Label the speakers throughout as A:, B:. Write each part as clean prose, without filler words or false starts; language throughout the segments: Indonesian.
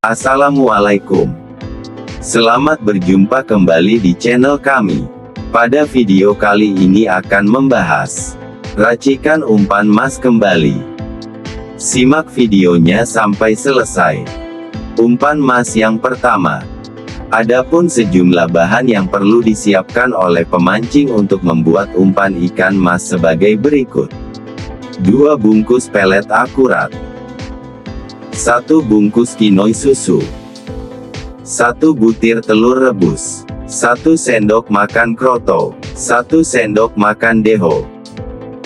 A: Assalamualaikum. Selamat berjumpa kembali di channel kami. Pada video kali ini akan membahas racikan umpan mas kembali. Simak videonya sampai selesai. Umpan mas yang pertama. Adapun sejumlah bahan yang perlu disiapkan oleh pemancing untuk membuat umpan ikan mas sebagai berikut. 2 bungkus pelet akurat, 1 bungkus kinoi susu, 1 butir telur rebus, 1 sendok makan kroto, 1 sendok makan deho.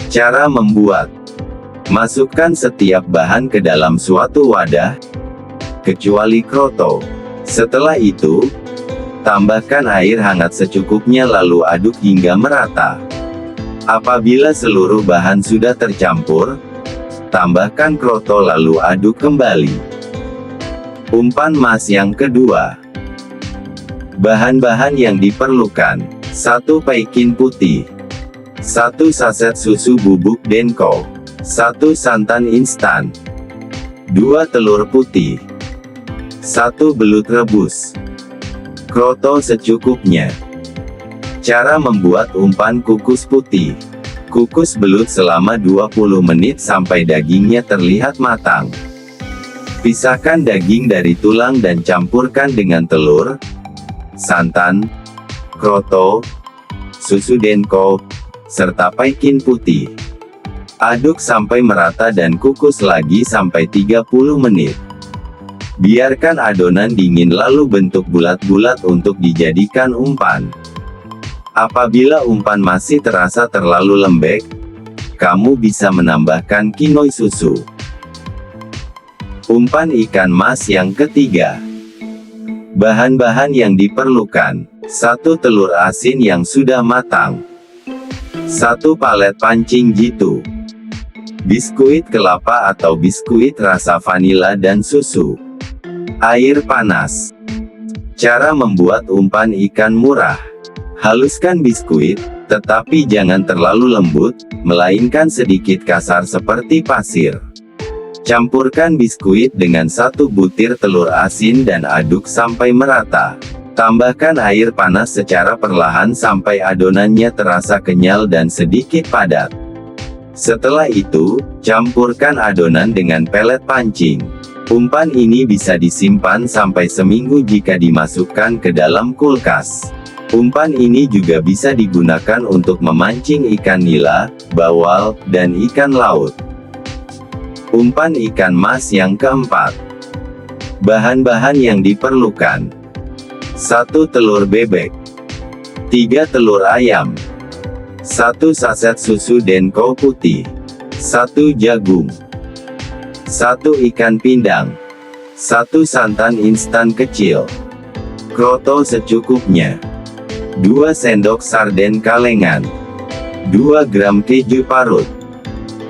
A: Cara membuat: masukkan setiap bahan ke dalam suatu wadah, kecuali kroto. Setelah itu, tambahkan air hangat secukupnya lalu aduk hingga merata. Apabila seluruh bahan sudah tercampur, tambahkan kroto lalu aduk kembali. Umpan mas yang kedua. Bahan-bahan yang diperlukan: 1 paikin putih, 1 saset susu bubuk denko, 1 santan instan, 2 telur putih, 1 belut rebus, kroto secukupnya. Cara membuat umpan kukus putih: kukus belut selama 20 menit sampai dagingnya terlihat matang. Pisahkan daging dari tulang dan campurkan dengan telur, santan, kroto, susu denko, serta paikin putih. Aduk sampai merata dan kukus lagi sampai 30 menit. Biarkan adonan dingin lalu bentuk bulat-bulat untuk dijadikan umpan. Apabila umpan masih terasa terlalu lembek, kamu bisa menambahkan kinoi susu. Umpan ikan mas yang ketiga. Bahan-bahan yang diperlukan: 1 telur asin yang sudah matang, 1 palet pancing jitu, biskuit kelapa atau biskuit rasa vanila dan susu, air panas. Cara membuat umpan ikan murah: haluskan biskuit, tetapi jangan terlalu lembut, melainkan sedikit kasar seperti pasir. Campurkan biskuit dengan 1 butir telur asin dan aduk sampai merata. Tambahkan air panas secara perlahan sampai adonannya terasa kenyal dan sedikit padat. Setelah itu, campurkan adonan dengan pelet pancing. Umpan ini bisa disimpan sampai seminggu jika dimasukkan ke dalam kulkas. Umpan ini juga bisa digunakan untuk memancing ikan nila, bawal, dan ikan laut. Umpan ikan mas yang keempat. Bahan-bahan yang diperlukan: 1 telur bebek, 3 telur ayam, 1 saset susu denko putih, 1 jagung, 1 ikan pindang, 1 santan instan kecil, kroto secukupnya, 2 sendok sarden kalengan, 2 gram keju parut,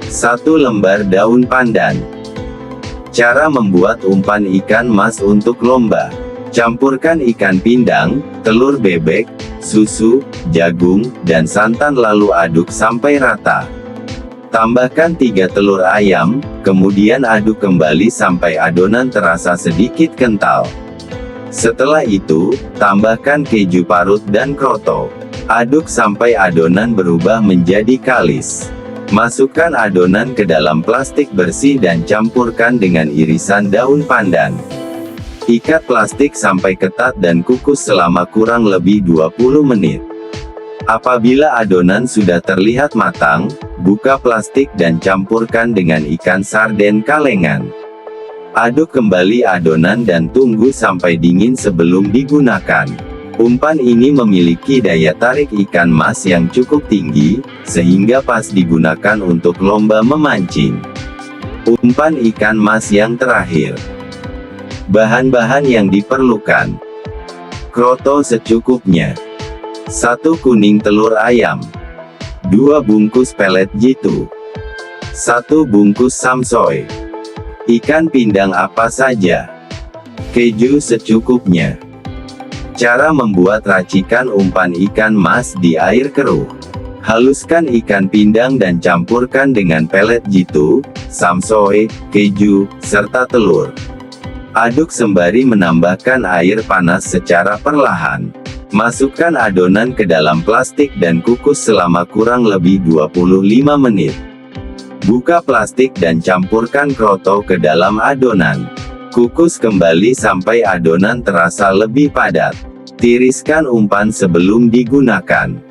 A: 1 lembar daun pandan. Cara membuat umpan ikan mas untuk lomba: campurkan ikan pindang, telur bebek, susu, jagung, dan santan lalu aduk sampai rata. Tambahkan 3 telur ayam, kemudian aduk kembali sampai adonan terasa sedikit kental. Setelah itu, tambahkan keju parut dan kroto. Aduk sampai adonan berubah menjadi kalis. Masukkan adonan ke dalam plastik bersih dan campurkan dengan irisan daun pandan. Ikat plastik sampai ketat dan kukus selama kurang lebih 20 menit. Apabila adonan sudah terlihat matang, buka plastik dan campurkan dengan ikan sarden kalengan. Aduk kembali adonan dan tunggu sampai dingin sebelum digunakan. Umpan ini memiliki daya tarik ikan mas yang cukup tinggi, sehingga pas digunakan untuk lomba memancing. Umpan ikan mas yang terakhir. Bahan-bahan yang diperlukan: kroto secukupnya, 1 kuning telur ayam, 2 bungkus pelet jitu, 1 bungkus samsoy, ikan pindang apa saja, keju secukupnya. Cara membuat racikan umpan ikan mas di air keruh: haluskan ikan pindang dan campurkan dengan pelet jitu, samsoy, keju, serta telur. Aduk sembari menambahkan air panas secara perlahan. Masukkan adonan ke dalam plastik dan kukus selama kurang lebih 25 menit. Buka plastik dan campurkan kroto ke dalam adonan. Kukus kembali sampai adonan terasa lebih padat. Tiriskan umpan sebelum digunakan.